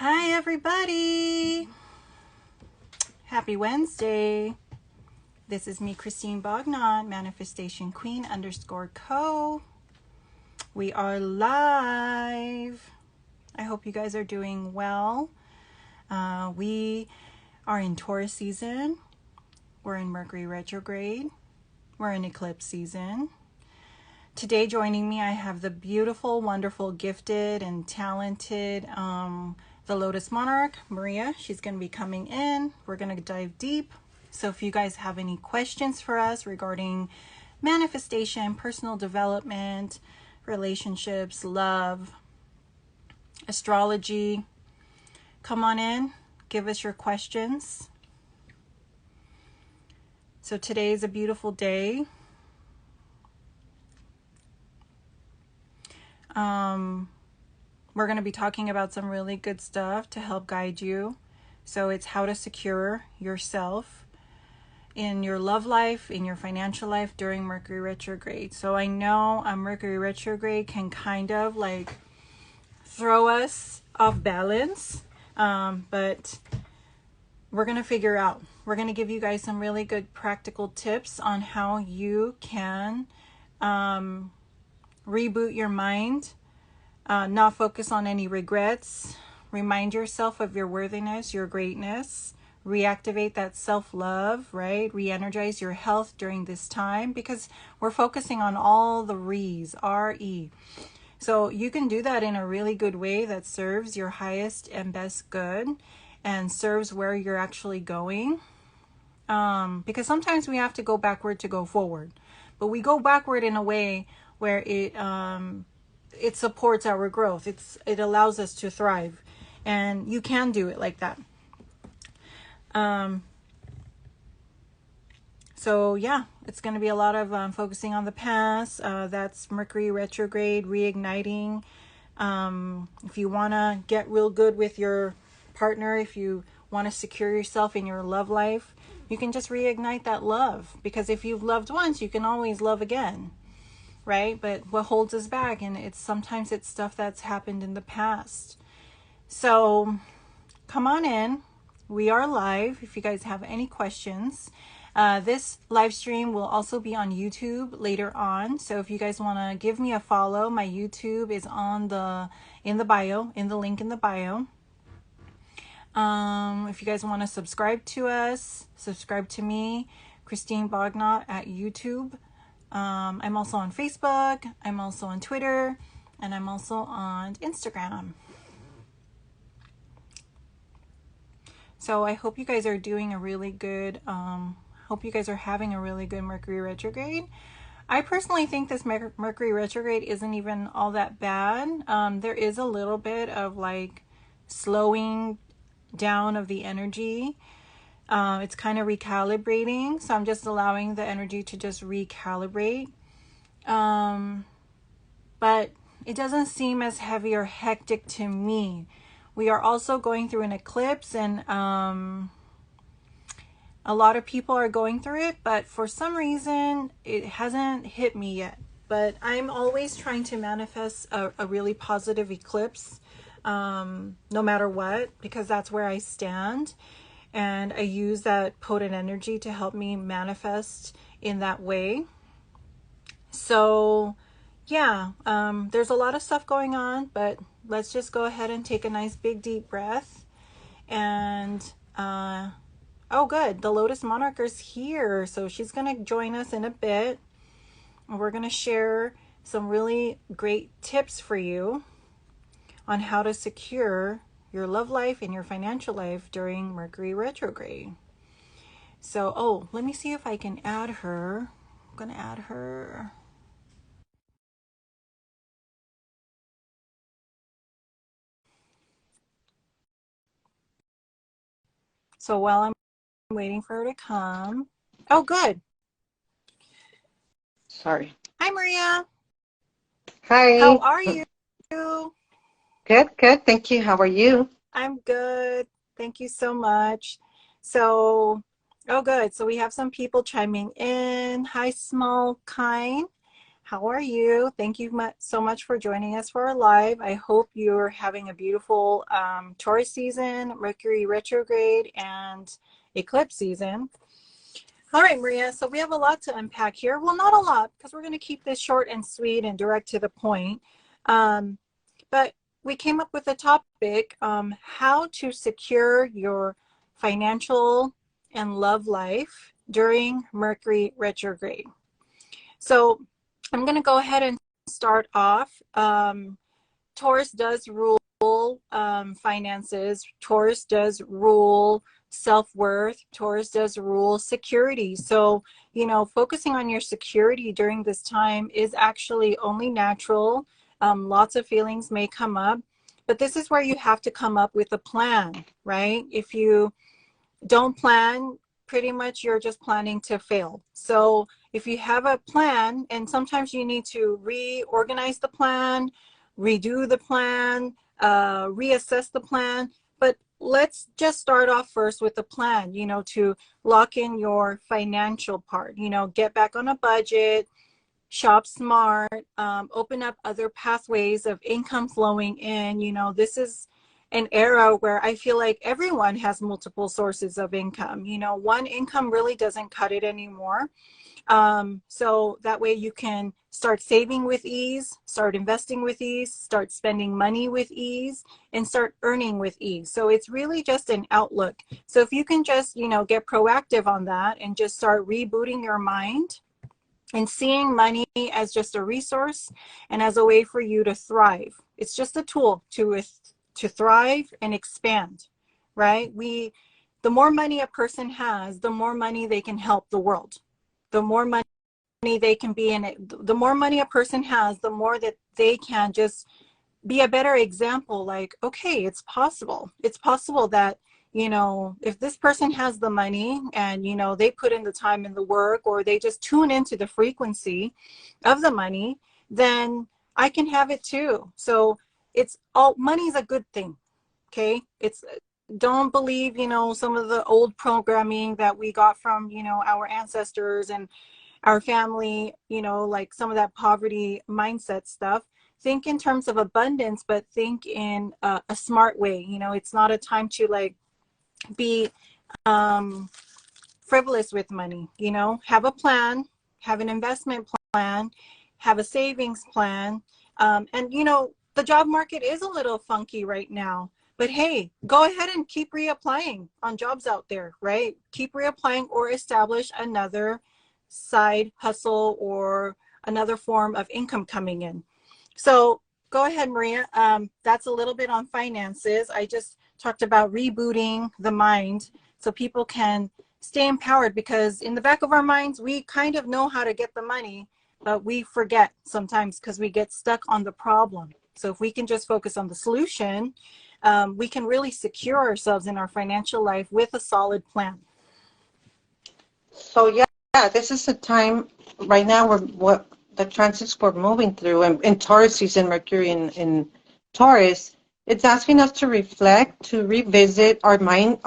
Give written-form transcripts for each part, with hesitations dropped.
Hi, everybody. Happy Wednesday. This is me, Christine Bognon, Manifestation Queen _co. We are live. I hope you guys are doing well. We are in Taurus season. We're in Mercury Retrograde. We're in eclipse season. Today joining me, I have the beautiful, wonderful, gifted, and talented the Lotus Monarch, Maria. She's going to be coming in. We're going to dive deep. So if you guys have any questions for us regarding manifestation, personal development, relationships, love, astrology, come on in. Give us your questions. So today is a beautiful day. We're going to be talking about some really good stuff to help guide you. So it's how to secure yourself in your love life, in your financial life during Mercury retrograde. So I know Mercury retrograde can kind of like throw us off balance, but we're going to figure out. We're going to give you guys some really good practical tips on how you can reboot your mind. Not focus on any regrets. Remind yourself of your worthiness, your greatness. Reactivate that self-love, right? Re-energize your health during this time because we're focusing on all the R's, R-E. So you can do that in a really good way that serves your highest and best good and serves where you're actually going. Because sometimes we have to go backward to go forward. But we go backward in a way where it supports our growth. It allows us to thrive, and you can do it like that. So yeah, it's going to be a lot of focusing on the past. That's Mercury retrograde, reigniting. If you want to get real good with your partner, if you want to secure yourself in your love life, you can just reignite that love, because if you've loved once, you can always love again. Right? But what holds us back, and sometimes it's stuff that's happened in the past. So come on in. We are live. If you guys have any questions, this live stream will also be on YouTube later on. So if you guys want to give me a follow, my YouTube is in the bio, in the link in the bio. If you guys want to subscribe to us, subscribe to me, Christine Bognot at YouTube. I'm also on Facebook, I'm also on Twitter, and I'm also on Instagram. So I hope you guys are doing a really good, hope you guys are having a really good Mercury retrograde. I personally think this Mercury retrograde isn't even all that bad. There is a little bit of like slowing down of the energy. It's kind of recalibrating, so I'm just allowing the energy to just recalibrate. But it doesn't seem as heavy or hectic to me. We are also going through an eclipse, and a lot of people are going through it, but for some reason it hasn't hit me yet. But I'm always trying to manifest a really positive eclipse, no matter what, because that's where I stand. And I use that potent energy to help me manifest in that way. So yeah, there's a lot of stuff going on, but let's just go ahead and take a nice big deep breath. And oh good, the Lotus Monarch is here, so she's going to join us in a bit, and we're going to share some really great tips for you on how to secure your love life and your financial life during Mercury retrograde. So, let me see if I can add her. I'm going to add her. So while I'm waiting for her to come. Oh, good. Sorry. Hi, Maria. How Hi. are you? Good, good. Thank you. How are you? I'm good. Thank you so much. So, oh, good. So we have some people chiming in. Hi, Small Kind. How are you? Thank you so much for joining us for our live. I hope you're having a beautiful Taurus season, Mercury Retrograde, and eclipse season. All right, Maria, so we have a lot to unpack here. Well, not a lot, because we're going to keep this short and sweet and direct to the point. But we came up with a topic, how to secure your financial and love life during Mercury Retrograde. So I'm going to go ahead and start off. Taurus does rule finances. Taurus does rule self-worth. Taurus does rule security. So, focusing on your security during this time is actually only natural. Lots of feelings may come up, but this is where you have to come up with a plan, right? If you don't plan, pretty much you're just planning to fail. So if you have a plan, and sometimes you need to reorganize the plan, redo the plan, reassess the plan. But let's just start off first with the plan, to lock in your financial part, get back on a budget, shop smart, open up other pathways of income flowing in. This is an era where I feel like everyone has multiple sources of income. One income really doesn't cut it anymore. So that way you can start saving with ease, start investing with ease, start spending money with ease, and start earning with ease. So it's really just an outlook. So if you can just, get proactive on that and just start rebooting your mind and seeing money as just a resource and as a way for you to thrive. It's just a tool to thrive and expand, right? The more money a person has, the more money they can help the world. The more money they can be in it, the more money a person has, the more that they can just be a better example. Like, okay, it's possible. It's possible that, if this person has the money and, they put in the time and the work, or they just tune into the frequency of the money, then I can have it too. So money's a good thing. Okay. Don't believe, some of the old programming that we got from, our ancestors and our family, like some of that poverty mindset stuff. Think in terms of abundance, but think in a smart way. It's not a time to be frivolous with money. Have a plan, have an investment plan, have a savings plan. And the job market is a little funky right now, but hey, go ahead and keep reapplying on jobs out there, right? Keep reapplying, or establish another side hustle or another form of income coming in. So go ahead, Maria. That's a little bit on finances. I just talked about rebooting the mind so people can stay empowered, because in the back of our minds, we kind of know how to get the money, but we forget sometimes because we get stuck on the problem. So if we can just focus on the solution, we can really secure ourselves in our financial life with a solid plan. So yeah, this is a time right now where what the transits we're moving through, and in Taurus season, Mercury in Taurus, it's asking us to reflect, to revisit our mind,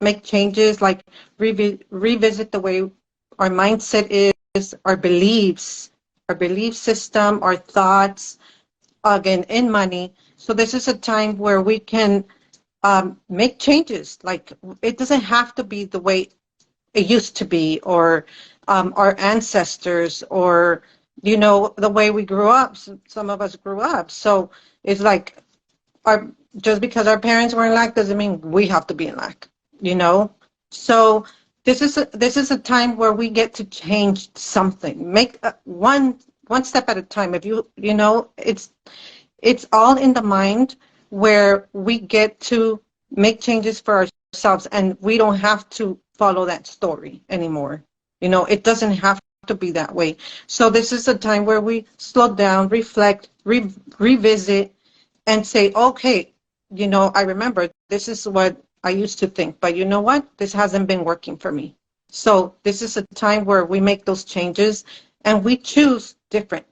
make changes, like revisit the way our mindset is, our beliefs, our belief system, our thoughts, again, in money. So this is a time where we can make changes. Like, it doesn't have to be the way it used to be, or our ancestors, or, the way we grew up. Some of us grew up. So it's like, just because our parents were in lack doesn't mean we have to be in lack, So this is a time where we get to change something, make one step at a time. If it's all in the mind, where we get to make changes for ourselves, and we don't have to follow that story anymore. It doesn't have to be that way. So this is a time where we slow down, reflect, revisit, and say, okay, I remember this is what I used to think, but you know what? This hasn't been working for me. So this is a time where we make those changes and we choose different.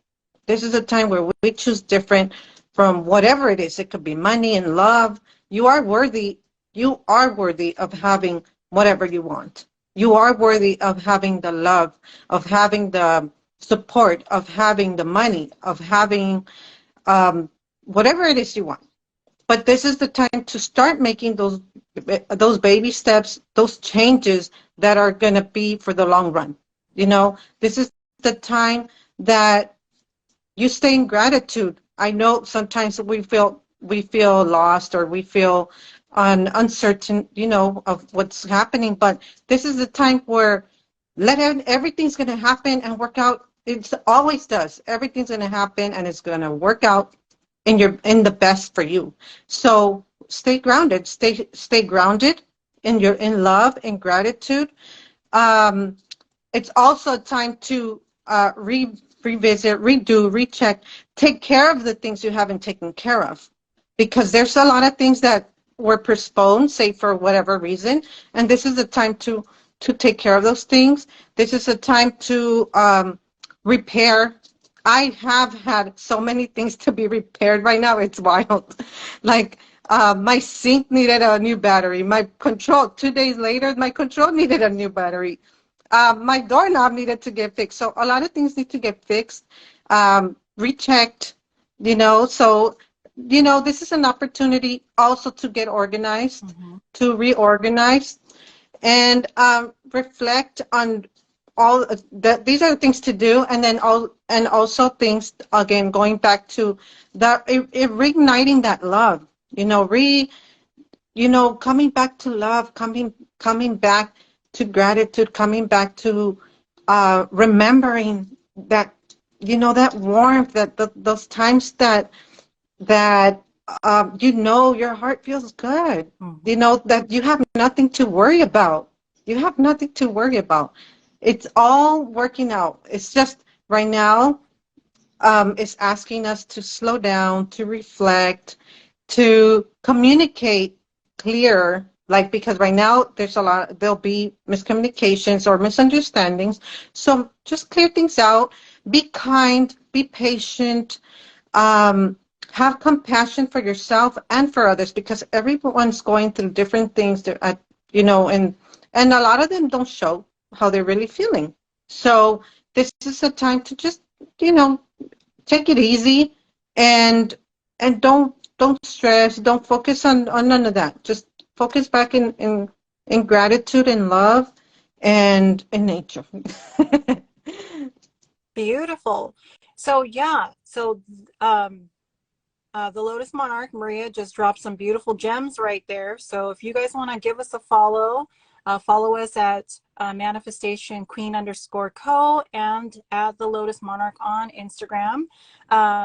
This is a time where we choose different from whatever it is. It could be money and love. You are worthy. You are worthy of having whatever you want. You are worthy of having the love, of having the support, of having the money, of having whatever it is you want. But this is the time to start making those baby steps, those changes that are going to be for the long run. You know, this is the time that you stay in gratitude. I know sometimes we feel lost, or we feel uncertain, you know, of what's happening. But this is the time where everything's going to happen and work out. It always does. Everything's going to happen and it's going to work out in the best for you. So stay grounded. Stay grounded in love and gratitude. Um, it's also a time to revisit, redo, recheck, take care of the things you haven't taken care of, because there's a lot of things that were postponed, say for whatever reason, and this is the time to take care of those things. This is a time to repair. I have had so many things to be repaired right now. It's wild. Like my sink needed a new battery. My control, 2 days later, my control needed a new battery. My doorknob needed to get fixed. So a lot of things need to get fixed, rechecked, you know. So, you know, this is an opportunity also to get organized, to reorganize, and reflect on all that. These are the things to do, and then also things, again, going back to that, reigniting that love, you know, coming back to love, coming back to gratitude, coming back to remembering that, you know, that warmth, those times that you know, your heart feels good. You know, that you have nothing to worry about. You have nothing to worry about. It's all working out. It's just right now, it's asking us to slow down, to reflect, to communicate clear. Like, because right now there'll be miscommunications or misunderstandings. So just clear things out. Be kind, be patient, have compassion for yourself and for others, because everyone's going through different things that, you know, and a lot of them don't show how they're really feeling. So this is a time to just, you know, take it easy, and don't stress, don't focus on none of that. Just focus back in gratitude and love and in nature. Beautiful. So yeah, so the Lotus Monarch, Maria, just dropped some beautiful gems right there. So if you guys want to give us a follow, follow us at Manifestation Queen _co and at the Lotus Monarch on Instagram.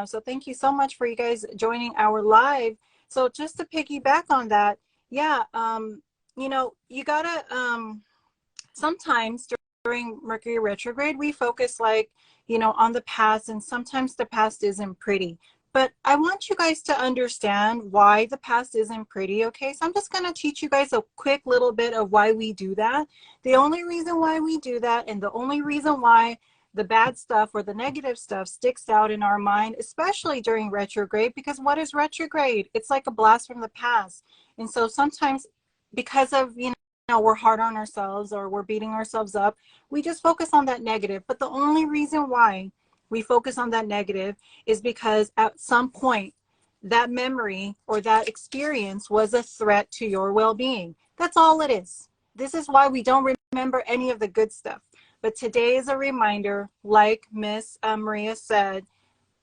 So thank you so much for you guys joining our live. So just to piggyback on that, yeah, you know, you gotta sometimes during Mercury retrograde, we focus, like, you know, on the past, and sometimes the past isn't pretty. But I want you guys to understand why the past isn't pretty, okay? So I'm just going to teach you guys a quick little bit of why we do that. The only reason why we do that, and the only reason why the bad stuff or the negative stuff sticks out in our mind, especially during retrograde, because what is retrograde? It's like a blast from the past. And so sometimes, because of, you know, we're hard on ourselves or we're beating ourselves up, we just focus on that negative. But the only reason why we focus on that negative is because at some point that memory or that experience was a threat to your well-being. That's all it is. This is why we don't remember any of the good stuff. But today is a reminder, like Miss Maria said,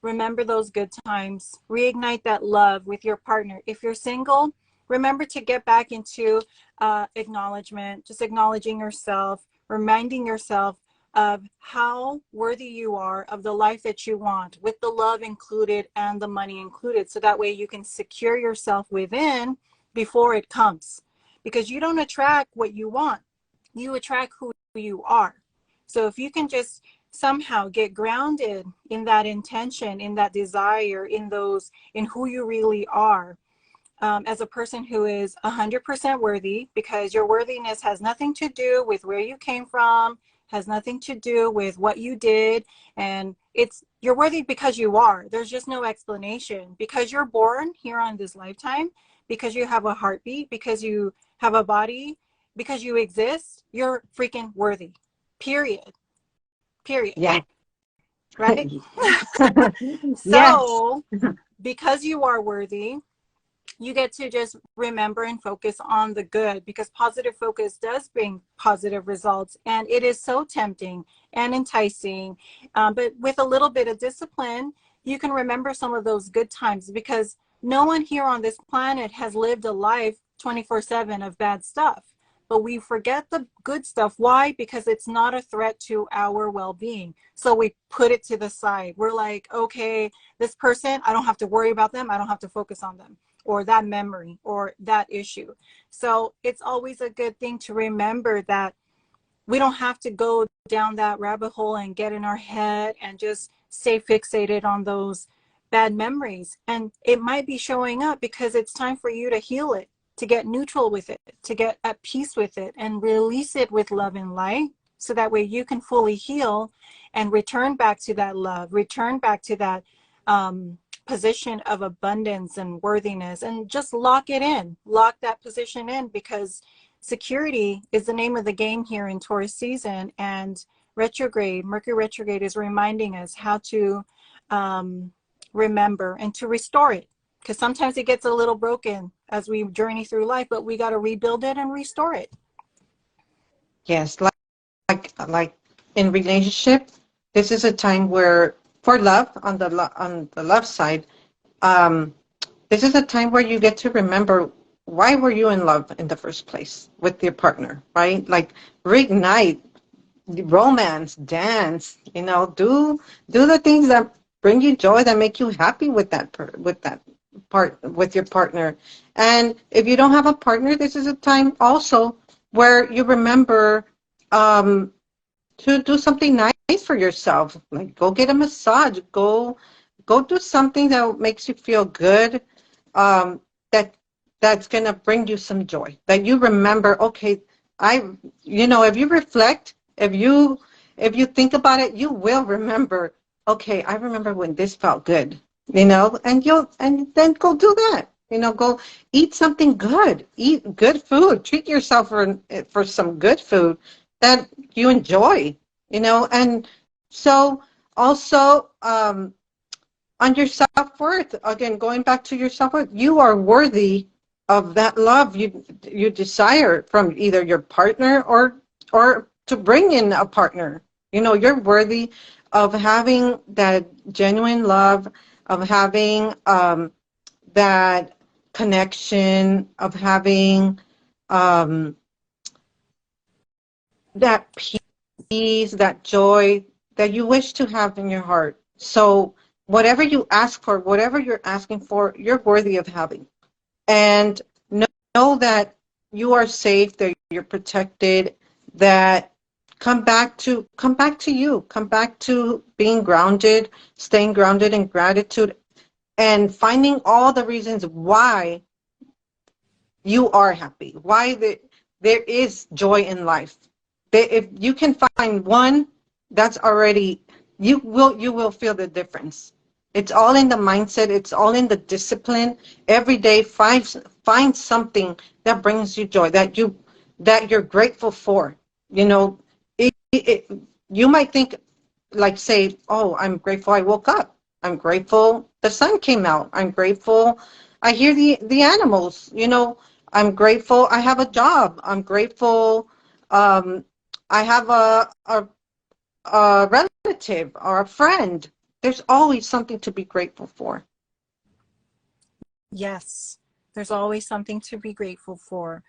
remember those good times, reignite that love with your partner. If you're single, remember to get back into acknowledgement, just acknowledging yourself, reminding yourself of how worthy you are of the life that you want, with the love included and the money included. So that way you can secure yourself within before it comes. Because you don't attract what you want, you attract who you are. So if you can just somehow get grounded in that intention, in that desire, in who you really are, as a person who is 100% worthy, because your worthiness has nothing to do with where you came from, has nothing to do with what you did, and you're worthy because you are. There's just no explanation. Because you're born here on this lifetime, because you have a heartbeat, because you have a body, because you exist, you're freaking worthy. Period. Yeah. right? Yes. So because you are worthy, you get to just remember and focus on the good, because positive focus does bring positive results, and it is so tempting and enticing. But with a little bit of discipline, you can remember some of those good times, because no one here on this planet has lived a life 24/7 of bad stuff. But we forget the good stuff. Why? Because it's not a threat to our well-being. So we put it to the side. We're like, okay, this person, I don't have to worry about them. I don't have to focus on them, or that memory, or that issue. So it's always a good thing to remember that we don't have to go down that rabbit hole and get in our head and just stay fixated on those bad memories. And it might be showing up because it's time for you to heal it, to get neutral with it, to get at peace with it, and release it with love and light, so that way you can fully heal and return back to that love, return back to that position of abundance and worthiness, and just lock it in, lock that position in, because security is the name of the game here in Taurus season. And retrograde, Mercury retrograde, is reminding us how to remember and to restore it, because sometimes it gets a little broken as we journey through life, but we got to rebuild it and restore it. Yes, like in relationship, this is a time where for love on the love side, um, this is a time where you get to remember why were you in love in the first place with your partner, right? Like reignite romance, dance, do the things that bring you joy, that make you happy with that part with your partner. And if you don't have a partner, this is a time also where you remember um, to do something nice for yourself, like go get a massage, go do something that makes you feel good, um, that that's gonna bring you some joy. That you remember, okay, I, if you reflect, if you think about it, you will remember. Okay, I remember when this felt good, and then go do that. Go eat something good, eat good food, treat yourself for some good food that you enjoy, and so also on your self-worth, again, going back to your self-worth, you are worthy of that love you desire from either your partner or to bring in a partner. You're worthy of having that genuine love, of having that connection, of having um, that peace, that joy that you wish to have in your heart. So whatever you ask for, whatever you're asking for, you're worthy of having. And know that you are safe, that you're protected, that come back to being grounded, staying grounded in gratitude, and finding all the reasons why you are happy, why there is joy in life. If you can find one, that's already, you will feel the difference. It's all in the mindset. It's all in the discipline. Every day, find something that brings you joy, that you're grateful for. You know, you might think, like, say, oh, I'm grateful I woke up. I'm grateful the sun came out. I'm grateful I hear the animals. I'm grateful I have a job. I'm grateful um, I have a relative or a friend. There's always something to be grateful for. Yes, there's always something to be grateful for.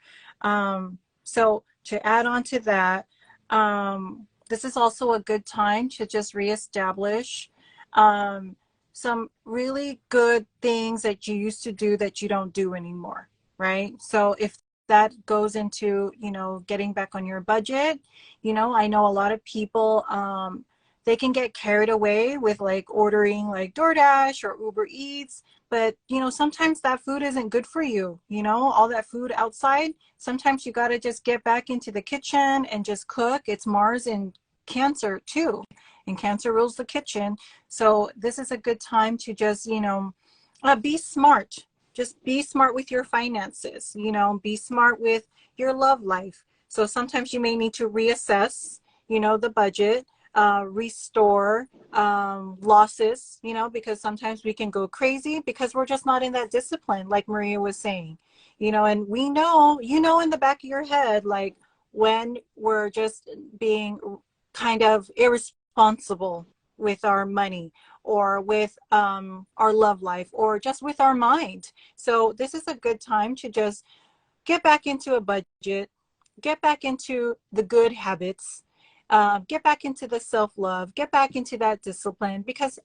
So to add on to that, this is also a good time to just reestablish um, some really good things that you used to do that you don't do anymore, right? So if that goes into, getting back on your budget, I know a lot of people, they can get carried away with like ordering like DoorDash or Uber Eats, but sometimes that food isn't good for you. All that food outside, sometimes you got to just get back into the kitchen and just cook. It's Mars and Cancer too, and Cancer rules the kitchen. So this is a good time to just be smart. Just be smart with your finances. Be smart with your love life. So sometimes you may need to reassess the budget. restore losses, you know, because sometimes we can go crazy because we're just not in that discipline, like Maria was saying, you know, and we know, you know, in the back of your head, like when we're just being kind of irresponsible with our money or with our love life or just with our mind. So this is a good time to just get back into a budget, get back into the good habits, get back into the self-love, get back into that discipline, because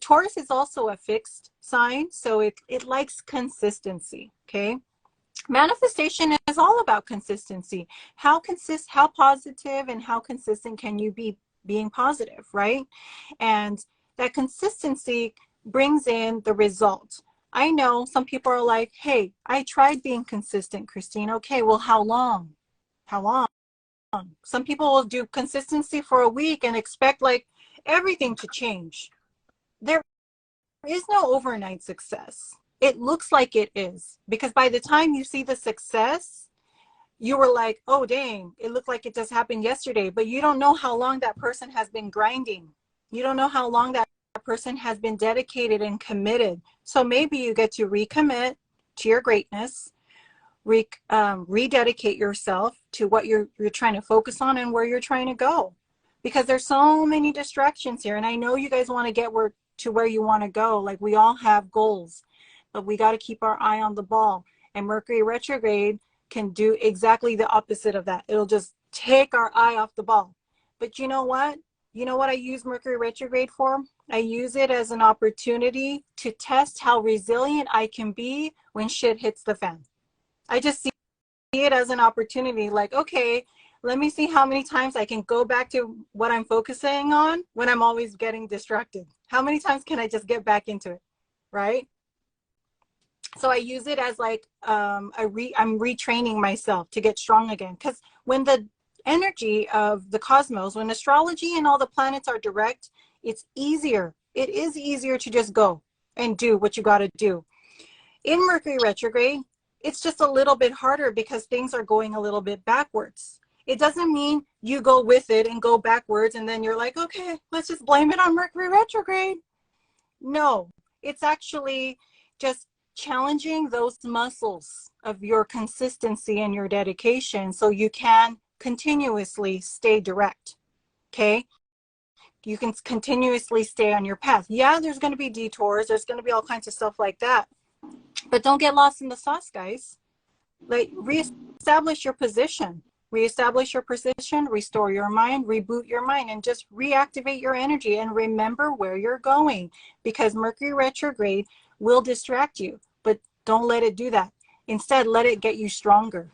Taurus is also a fixed sign, so it likes consistency. Okay, manifestation is all about consistency. How positive and how consistent can you be being positive, right? And that consistency brings in the result. I know some people are like, hey, I tried being consistent, Christine. Okay, well, how long? How long? Some people will do consistency for a week and expect like everything to change. There is no overnight success. It looks like it is, because by the time you see the success, you were like, oh, dang, it looked like it just happened yesterday, but you don't know how long that person has been grinding. You don't know how long that person has been dedicated and committed. So maybe you get to recommit to your greatness, rededicate yourself to what you're trying to focus on and where you're trying to go, because there's so many distractions here. And I know you guys want to get to where you want to go. Like, we all have goals, but we got to keep our eye on the ball. And Mercury retrograde can do exactly the opposite of that. It'll just take our eye off the ball. But you know what? You know what I use Mercury retrograde for? I use it as an opportunity to test how resilient I can be when shit hits the fan. I just see it as an opportunity, like, okay, let me see how many times I can go back to what I'm focusing on when I'm always getting distracted. How many times can I just get back into it, right? So I use it as like I'm retraining myself to get strong again. Because when the energy of the cosmos, when astrology and all the planets are direct, it's easier. It is easier to just go and do what you got to do. In Mercury retrograde, it's just a little bit harder because things are going a little bit backwards. It doesn't mean you go with it and go backwards and then you're like, okay, let's just blame it on Mercury retrograde. No, it's actually just challenging those muscles of your consistency and your dedication so you can continuously stay direct. Okay? You can continuously stay on your path. Yeah, there's going to be detours. There's going to be all kinds of stuff like that. But don't get lost in the sauce, guys. Like, reestablish your position. Reestablish your position, restore your mind, reboot your mind, and just reactivate your energy and remember where you're going, because Mercury retrograde will distract you, but don't let it do that. Instead, let it get you stronger.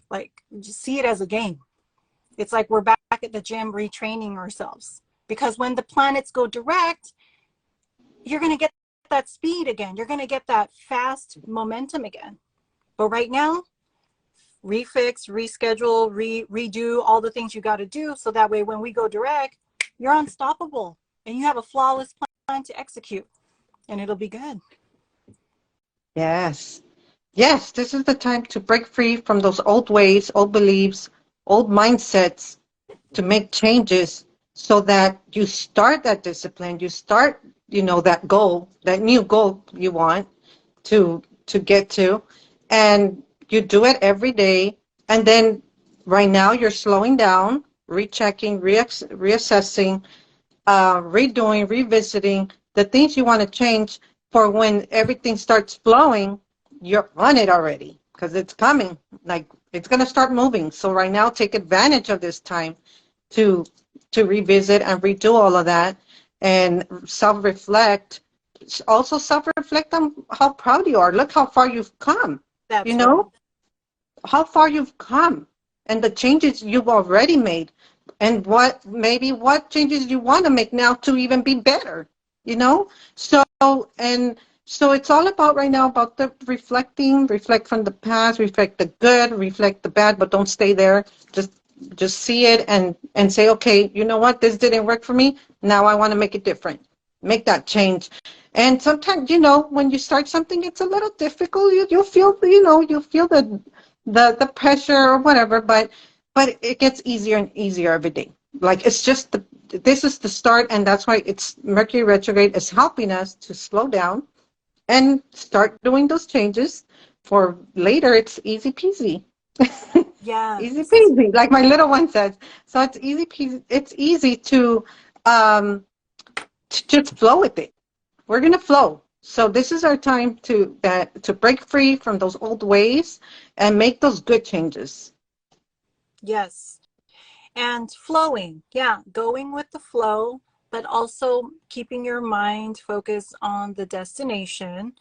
Like, just see it as a game. It's like we're back at the gym retraining ourselves, because when the planets go direct, you're going to get that speed again. You're going to get that fast momentum again. But right now, refix, reschedule, redo all the things you got to do, so that way when we go direct, you're unstoppable and you have a flawless plan to execute, and it'll be good. Yes. Yes, this is the time to break free from those old ways, old beliefs, old mindsets, to make changes so that you start that discipline, you start, that goal, that new goal you want to get to, and you do it every day. And then right now you're slowing down, rechecking, reassessing, redoing, revisiting the things you want to change, for when everything starts flowing, you're on it already, because it's coming. Like, it's going to start moving. So right now, take advantage of this time to revisit and redo all of that, and self-reflect. Also self-reflect on how proud you are. Look how far you've come. That's You right. know how far you've come, and the changes you've already made, and what changes you want to make now to even be better. So, and so it's all about right now about the reflect from the past, reflect the good, reflect the bad, but don't stay there. Just see it and say, okay, you know what, this didn't work for me. Now I want to make it different. Make that change. And sometimes, when you start something, it's a little difficult. You'll feel, you'll feel the pressure or whatever, but it gets easier and easier every day. Like, it's just this is the start, and that's why it's Mercury retrograde is helping us to slow down and start doing those changes. For later, it's easy peasy. Easy Yes. peasy, like my little one says. So it's easy peasy. It's easy um, to just flow with it. We're gonna flow. So this is our time to break free from those old ways and make those good changes. Yes. And flowing, yeah, going with the flow, but also keeping your mind focused on the destination,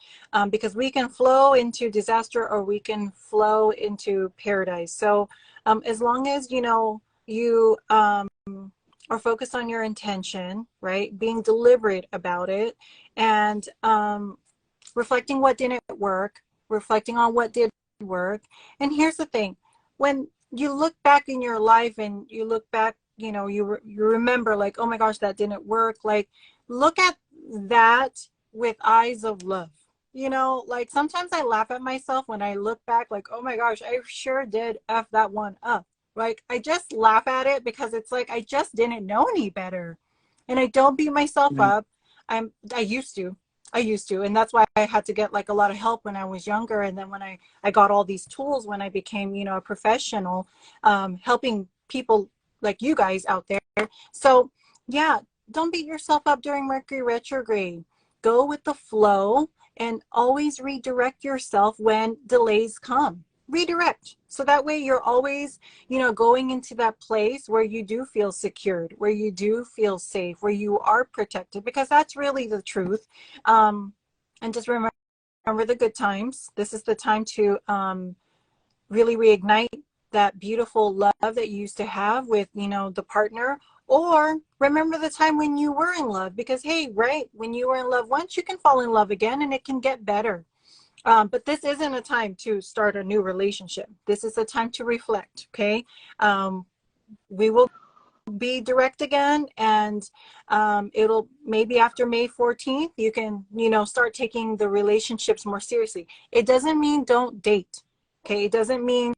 because we can flow into disaster or we can flow into paradise. So as long as you are focused on your intention, right, being deliberate about it, and reflecting what didn't work, reflecting on what did work. And here's the thing, when you look back in your life and you look back, you remember like, oh my gosh, that didn't work. Like, look at that with eyes of love. Like sometimes I laugh at myself when I look back, like, oh my gosh, I sure did F that one up. Like, I just laugh at it because it's like, I just didn't know any better. And I don't beat myself Right. up. I used to. And that's why I had to get like a lot of help when I was younger. And then when I got all these tools when I became, a professional, helping people like you guys out there. So yeah, don't beat yourself up during Mercury retrograde. Go with the flow and always redirect yourself when delays come. Redirect. So that way you're always, going into that place where you do feel secured, where you do feel safe, where you are protected, because that's really the truth. And just remember the good times. This is the time to really reignite that beautiful love that you used to have with, the partner. Or remember the time when you were in love, because hey, right, when you were in love once, you can fall in love again and it can get better. But this isn't a time to start a new relationship. This is a time to reflect. Okay. We will be direct again, and it'll maybe after May 14th you can start taking the relationships more seriously. It doesn't mean don't date. Okay, it doesn't mean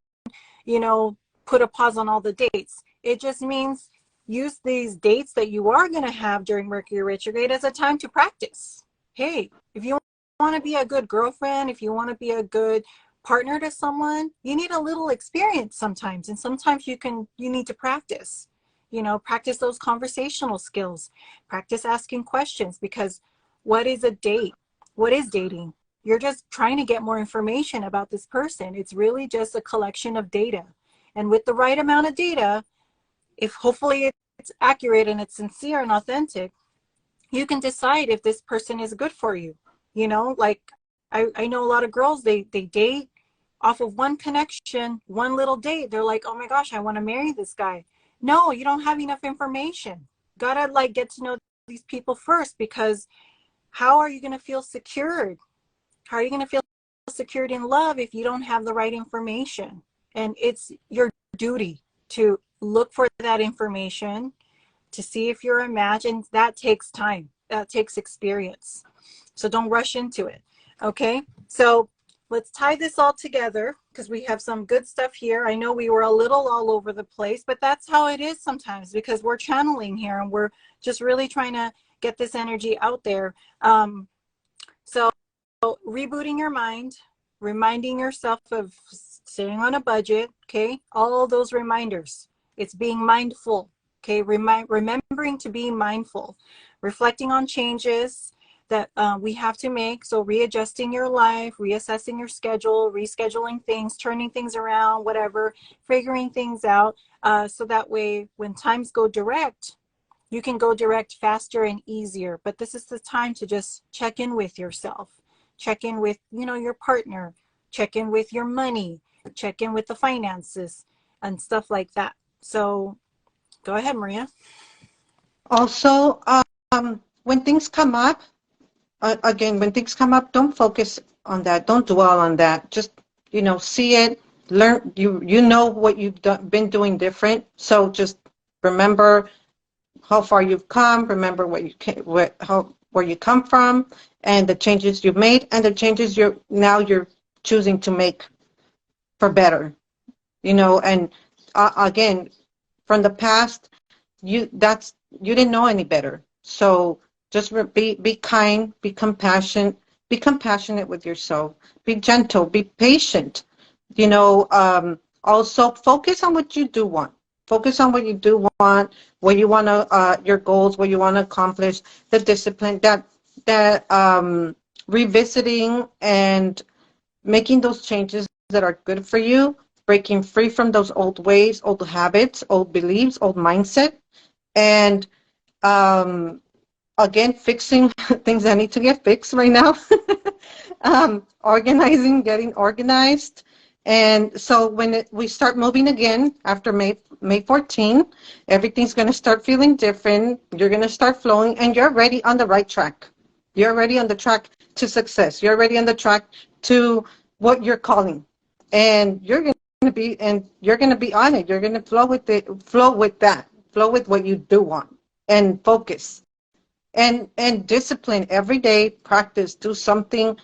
put a pause on all the dates. It just means use these dates that you are going to have during Mercury retrograde as a time to practice. Hey, if you want to be a good girlfriend, if you want to be a good partner to someone, you need a little experience sometimes, and sometimes you need to practice. Practice those conversational skills, practice asking questions, because what is a date? What is dating? You're just trying to get more information about this person. It's really just a collection of data. And with the right amount of data, if hopefully it's accurate and it's sincere and authentic, you can decide if this person is good for you. Like I know a lot of girls, they date off of one connection, one little date. They're like, oh my gosh, I want to marry this guy. No, you don't have enough information. Gotta like get to know these people first, because how are you going to feel secured? How are you going to feel secured in love if you don't have the right information? And it's your duty to look for that information, to see if you're a match, and that takes time. That takes experience. So don't rush into it. Okay? So let's tie this all together, because we have some good stuff here. I know we were a little all over the place, but that's how it is sometimes, because we're channeling here and we're just really trying to get this energy out there. So rebooting your mind, reminding yourself of staying on a budget, okay? All those reminders. It's being mindful, okay? Remembering to be mindful, reflecting on changes that we have to make. So readjusting your life, reassessing your schedule, rescheduling things, turning things around, whatever, figuring things out, so that way when times go direct, you can go direct faster and easier. But this is the time to just check in with yourself, check in with your partner, check in with your money, check in with the finances and stuff like that. So go ahead, Maria. Also, when things come up, again, when things come up, don't focus on that. Don't dwell on that. Just, see it, learn. You know what you've been doing different. So just remember how far you've come. Remember where you come from, and the changes you've made, and the changes you're choosing to make for better. And again, from the past, you didn't know any better. So just be kind, be compassionate with yourself, be gentle, be patient. You know, also focus on what you do want. Focus on what you do want, what you want to, your goals, what you want to accomplish, the discipline that revisiting and making those changes that are good for you, breaking free from those old ways, old habits, old beliefs, old mindset, and um, again, fixing things that need to get fixed right now, organizing, getting organized. And so when we start moving again after May 14, everything's going to start feeling different. You're going to start flowing, and you're already on the right track. You're already on the track to success. You're already on the track to what you're calling, and you're going to be on it. You're going to flow with it, flow with what you do want, and focus and discipline every day. Practice, do something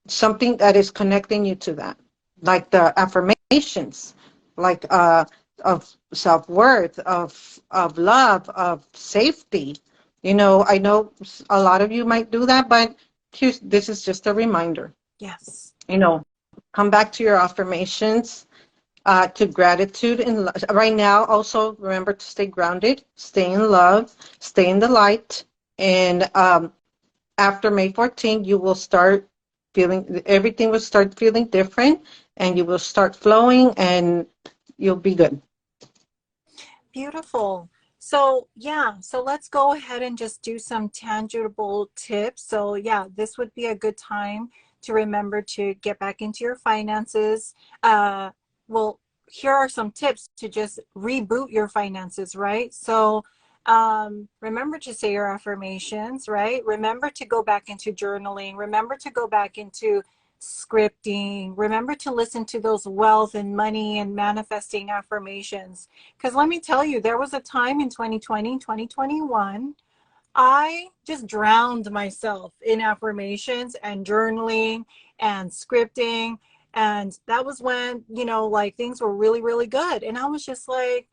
that is connecting you to that, like the affirmations, like of self-worth, of love, of safety. You know, I know a lot of you might do that, but this is just a reminder. Yes. You know, come back to your affirmations, to gratitude and right now. Also remember to stay grounded, stay in love, stay in the light, and after May 14th, you will start everything will start feeling different, and you will start flowing, and you'll be good. Beautiful. So yeah, so let's go ahead and just do some tangible tips. So yeah, this would be a good time to remember to get back into your finances. Well, here are some tips to just reboot your finances, right? So remember to say your affirmations, right? Remember to go back into journaling. Remember to go back into scripting. Remember to listen to those wealth and money and manifesting affirmations. Because let me tell you, there was a time in 2020, 2021, I just drowned myself in affirmations and journaling and scripting. And that was when, like things were really, really good. And I was just like,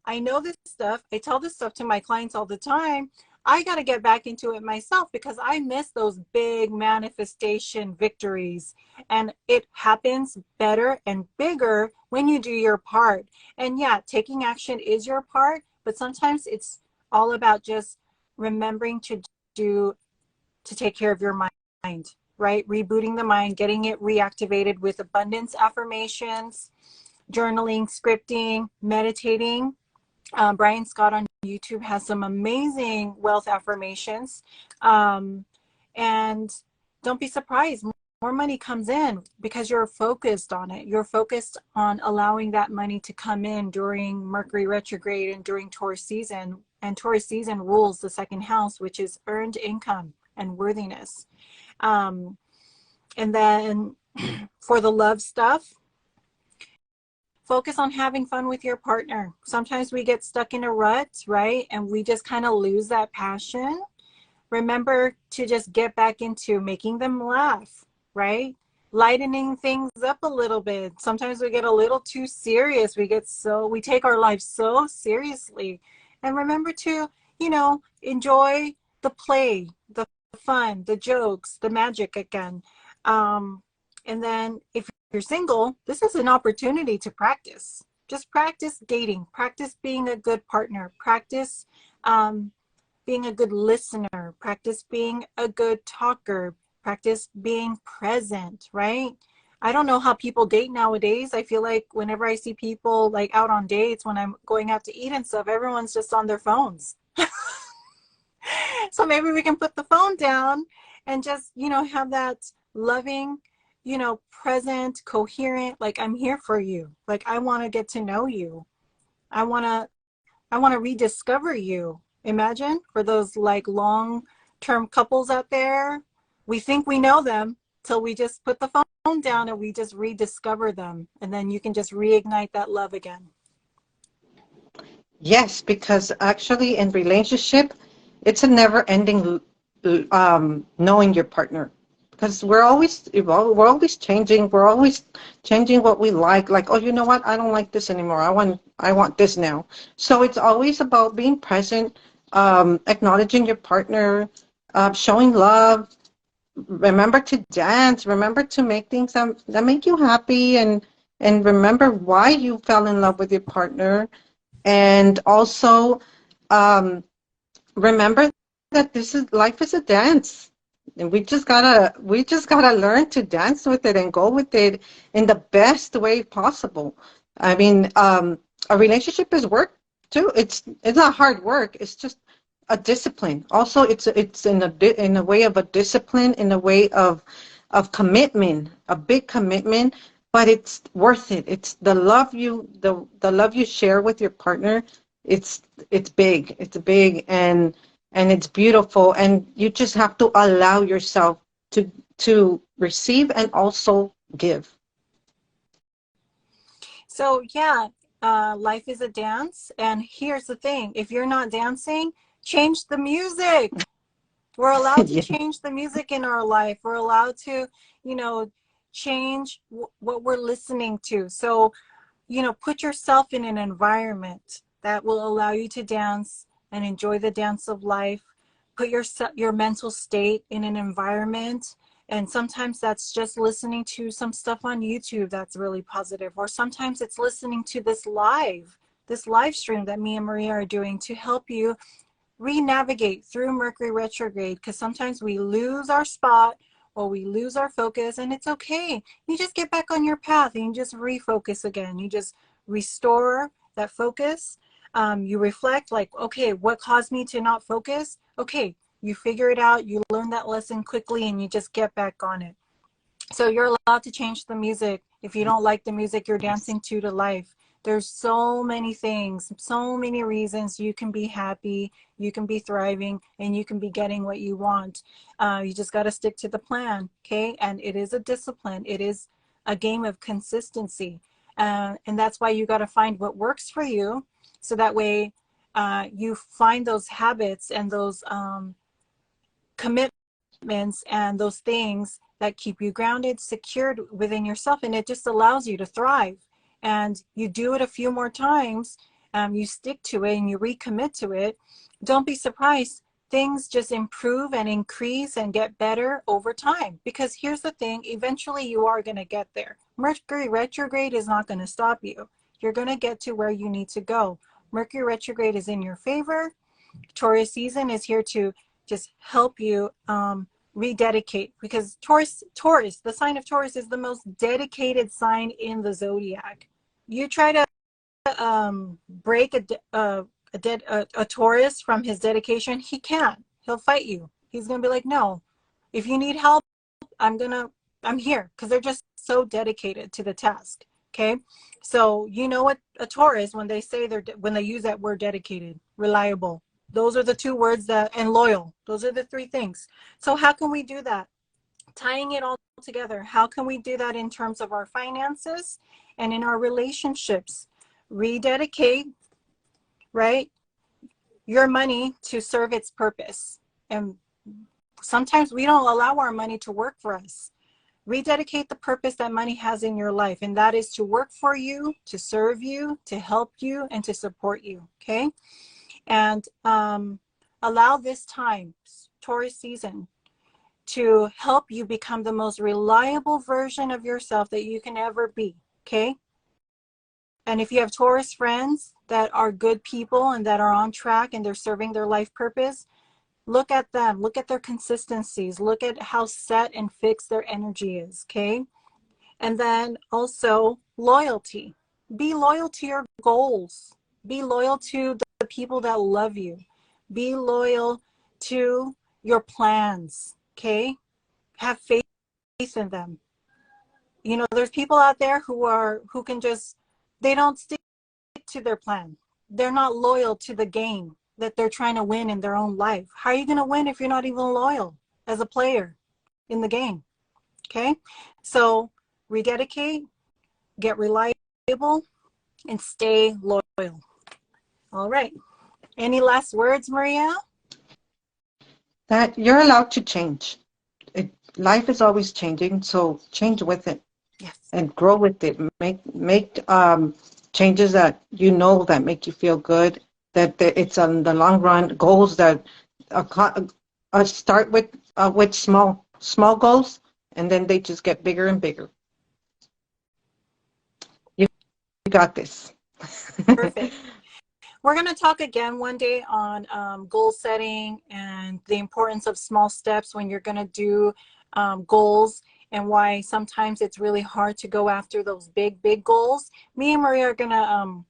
I know this stuff. I tell this stuff to my clients all the time. I got to get back into it myself because I miss those big manifestation victories. And it happens better and bigger when you do your part. And yeah, taking action is your part, but sometimes it's all about just remembering to take care of your mind, right? Rebooting the mind, getting it reactivated with abundance affirmations, journaling, scripting, meditating. Brian Scott on YouTube has some amazing wealth affirmations. And don't be surprised, more money comes in because you're focused on it. You're focused on allowing that money to come in during Mercury retrograde and during Taurus season. And Taurus season rules the second house, which is earned income and worthiness. And then for the love stuff, focus on having fun with your partner. Sometimes we get stuck in a rut, right? And we just kind of lose that passion. Remember to just get back into making them laugh, right? Lightening things up a little bit. Sometimes we get a little too serious. We take our lives so seriously. And remember to, enjoy the play, the fun, the jokes, the magic again. And then if you're single, this is an opportunity to practice. Just practice dating, practice being a good partner, practice being a good listener, practice being a good talker, practice being present, right? I don't know how people date nowadays. I feel like whenever I see people like out on dates, when I'm going out to eat and stuff, everyone's just on their phones. So maybe we can put the phone down and just, have that loving, present, coherent, like I'm here for you. Like I want to get to know you. I want to rediscover you. Imagine for those like long-term couples out there, we think we know them till we just put the phone down and we just rediscover them. And then you can just reignite that love again. Yes, because actually in relationship, it's a never-ending knowing your partner. Because we're always changing. We're always changing what we like. Like, oh, you know what? I don't like this anymore. I want this now. So it's always about being present, acknowledging your partner, showing love. Remember to dance. Remember to make things that make you happy, and remember why you fell in love with your partner. And also, um, remember that this is life is a dance, and we just gotta learn to dance with it and go with it in the best way possible. I mean, a relationship is work too. It's not hard work. It's just a discipline. Also, it's in a way of a discipline, in a way of commitment, a big commitment. But it's worth it. It's the love you share with your partner. It's it's big. It's big, and it's beautiful, and you just have to allow yourself to receive and also give. So yeah, life is a dance, and here's the thing: if you're not dancing, change the music. We're allowed to Yeah. change the music in our life. We're allowed to, you know, change what we're listening to. So, put yourself in an environment that will allow you to dance and enjoy the dance of life. Put your mental state in an environment, and sometimes that's just listening to some stuff on YouTube that's really positive, or sometimes it's listening to this live stream that me and Maria are doing to help you re-navigate through Mercury retrograde, because sometimes we lose our spot or we lose our focus, and it's okay. You just get back on your path and you just refocus again. You just restore that focus. You reflect, like, okay, what caused me to not focus? Okay, you figure it out, you learn that lesson quickly, and you just get back on it. So you're allowed to change the music. If you don't like the music you're dancing to life, there's so many things, so many reasons you can be happy, you can be thriving, and you can be getting what you want. You just got to stick to the plan, okay? And it is a discipline. It is a game of consistency. And that's why you got to find what works for you, so that way you find those habits and those commitments and those things that keep you grounded, secured within yourself, and it just allows you to thrive. And you do it a few more times, you stick to it and you recommit to it. Don't be surprised. Things just improve and increase and get better over time. Because here's the thing, eventually you are going to get there. Mercury retrograde is not going to stop you. You're going to get to where you need to go. Mercury retrograde is in your favor. Taurus season is here to just help you rededicate, because Taurus, the sign of Taurus is the most dedicated sign in the zodiac. You try to break a Taurus from his dedication, he can't. He'll fight you. He's gonna be like, no, if you need help, I'm here, because they're just so dedicated to the task. Okay, so you know what a Taurus, when they use that word dedicated, reliable, those are the two words, that and loyal, those are the three things. So how can we do that? Tying it all together, how can we do that in terms of our finances and in our relationships? Rededicate, right, your money to serve its purpose. And sometimes we don't allow our money to work for us. Rededicate the purpose that money has in your life, and that is to work for you, to serve you, to help you, and to support you. Okay, and allow this time, Taurus season, to help you become the most reliable version of yourself that you can ever be. Okay, and if you have Taurus friends that are good people and that are on track and they're serving their life purpose, look at them, look at their consistencies, look at how set and fixed their energy is. Okay, and then also loyalty. Be loyal to your goals. Be loyal to the people that love you. Be loyal to your plans. Okay? Have faith in them. There's people out there who can just, they don't stick to their plan. They're not loyal to the game that they're trying to win in their own life. How are you going to win if you're not even loyal as a player in the game? Okay? So rededicate, get reliable, and stay loyal. All right. Any last words, Maria? That you're allowed to change. Life is always changing, so change with it. Yes. And grow with it. Make changes that that make you feel good, it's on the long run goals that start with small goals, and then they just get bigger and bigger. You got this. Perfect. We're going to talk again one day on goal setting and the importance of small steps when you're going to do goals, and why sometimes it's really hard to go after those big goals. Me and Maria are going to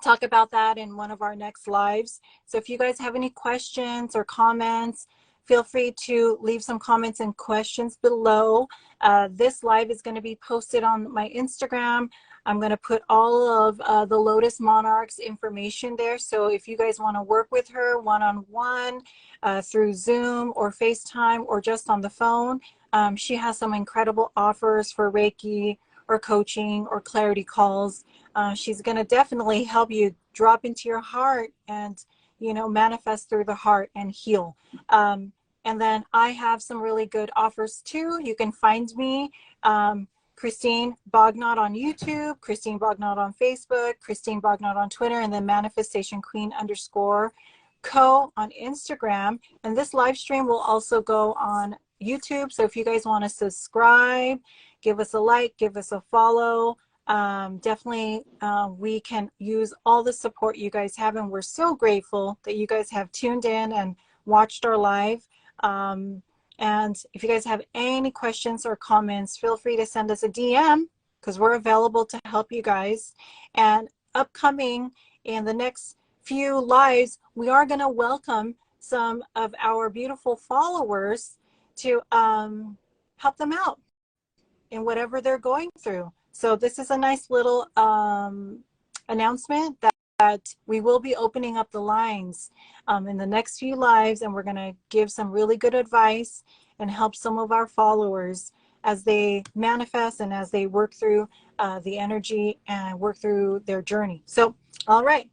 talk about that in one of our next lives. So if you guys have any questions or comments, feel free to leave some comments and questions below. This live is going to be posted on my Instagram. I'm going to put all of the Lotus Monarchs information there. So if you guys want to work with her one-on-one through Zoom or FaceTime or just on the phone, she has some incredible offers for Reiki or coaching or clarity calls. She's going to definitely help you drop into your heart and, you know, manifest through the heart and heal. And then I have some really good offers too. You can find me, Christine Bognot on YouTube, Christine Bognot on Facebook, Christine Bognot on Twitter, and then Manifestation Queen _ Co on Instagram. And this live stream will also go on YouTube. So if you guys want to subscribe, give us a like, give us a follow. Definitely we can use all the support you guys have, and we're so grateful that you guys have tuned in and watched our live. And if you guys have any questions or comments, feel free to send us a DM, because we're available to help you guys. And upcoming in the next few lives, we are going to welcome some of our beautiful followers to help them out in whatever they're going through. So this is a nice little announcement that we will be opening up the lines in the next few lives, and we're going to give some really good advice and help some of our followers as they manifest and as they work through the energy and work through their journey. So, all right.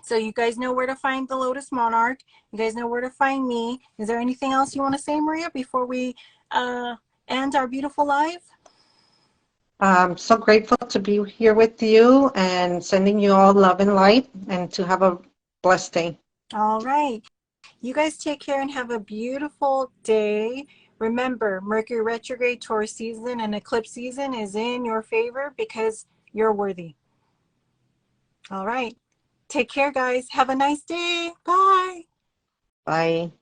So you guys know where to find the Lotus Monarch. You guys know where to find me. Is there anything else you want to say, Maria, before we end our beautiful live? I'm so grateful to be here with you and sending you all love and light, and to have a blessed day. All right. You guys take care and have a beautiful day. Remember, Mercury retrograde, Taurus season, and eclipse season is in your favor because you're worthy. All right. Take care, guys. Have a nice day. Bye. Bye.